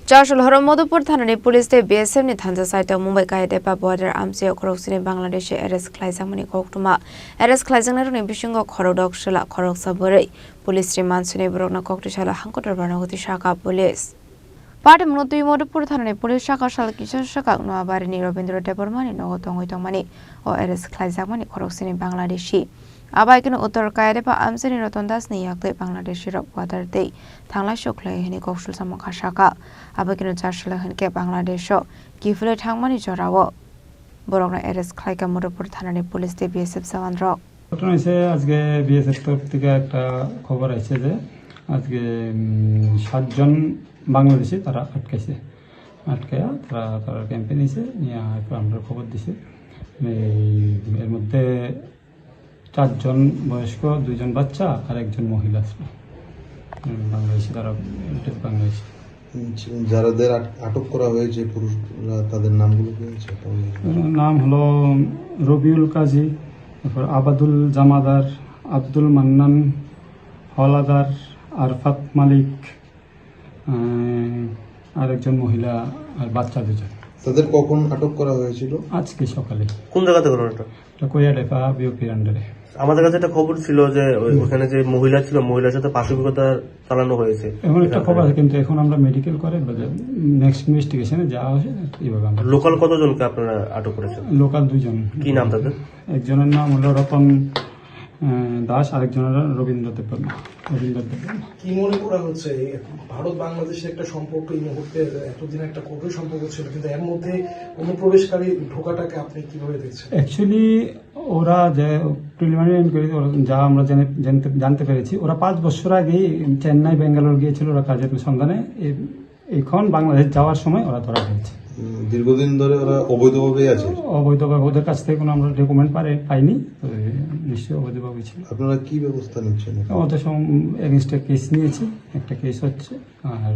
Chasal Horo Madhupur Thanani police de BSF ni Thansa Chaitogmwng Kaiyadepha border Amchaio Khoroksni Bangladeshi Khlaijakmani Koktwma Khlaijaknairok ni Bisingo Khoroksni Chwla Khoroksa Bwrwi police Remand Borok Koktisalo Hangkhor Dorbar Tisakha police Party Munutui Madhupur Thanani police Chasal Tisakha Nogo ni Robindro Debormani Nogo Chaitogmani o Khlaijakmani Khoroksni Bangladeshi Abaikino Uttar Kaiyadepha Amchaini rotondas ni yakle Bangladeshi rok water day Thangla Shoklai ni Kokshul Samokha Shaka Abaikino Chasal ke Bangladesho Kifle Thangmani Jorawo Borok Khlaijakmani Madhupur Thanani police de BSF Sawan Rock ঘটনা হয়েছে আজকে BSF তরফ থেকে একটা খবর আছে যে আজকে 7 জন বাংলাদেশি তারা আটকায়া তারা ক্যাম্পে নিয়েছে নিয়ে আমরা খবর দিছি এর মধ্যে 4 জন বয়স্ক 2 জন বাচ্চা আর একজন মহিলা ছিল বাংলাদেশি তারা বাংলাদেশি যাদের আটক করা হয়েছে পুরুষরা তাদের নামগুলো কি আছে নাম হলো রবিউল কাজী তারপর আবাদুল জামাদার আব্দুল মান্নান হলাদার আরফাত মালিক আর একজন মহিলা আর বাচ্চা দুজন তাদের কখন আটক করা হয়েছিল আজকে সকালে কোন জায়গাতে ঘটনা এটা কাইয়াডেপা বিওপির আন্ডারে আমাদের কাছে একটা খবর ছিল যে ওখানে যে মহিলা ছিল মহিলার সাথে পাশবিকতা চালানো হয়েছে এমন একটা খবর আছে কিন্তু এখন আমরা মেডিকেল করে নেক্সট ইনভেস্টিগেশনে যাওয়া হয়েছে এইভাবে আমরা লোকাল কতজনকে আপনারা আটক করেছেন লোকাল 2 জন কি নাম তাদের একজনের নাম হলো রতন দাস আরেকজনের রবীন্দ্র দেববর্মা কি মনে করা হচ্ছে ভারত বাংলাদেশের একটা সম্পর্ক এই মুহূর্তে এতদিন একটা কঠোর সম্পর্ক ছিল কিন্তু এর মধ্যে অনুপ্রবেশকারী ঢোকাটাকে আপনি কিভাবে দেখছেন অ্যাকচুয়ালি ওরা যে প্রিলিমিনারি ইনকোয়ারি যা আমরা জানতে পেরেছি ওরা 5 বছর আগে চেন্নাই বেঙ্গালোর গিয়েছিল ওরা কাজের সন্ধানে এখন বাংলাদেশ যাওয়ার সময় ওরা ধরা হয়েছে দীর্ঘদিন ধরে ওরা অবৈধভাবে আছে অবৈধভাবে ওদের কাছ থেকে কোনো আমরা ডকুমেন্ট পাইনি নিশ্চয়ই অবৈধভাবে ছিল আপনারা কি ব্যবস্থা নিচ্ছেন আমাদের এগেইনস্টে কেস নিয়েছি একটা কেস হচ্ছে আর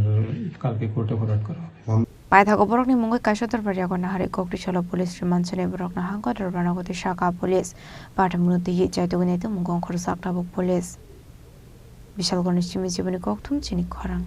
কালকে কোর্টে ফরওয়ার্ড করা হবে Paithago Borok ni Mungai Kaishotor Bariago Nahari Koktisalo police Remand Borok na Hangkhor Dorbar Tisakha police Party Munutui Chaitogmwng Mungong Khoroksa police Bishal Chini Koktwma Chini Khorang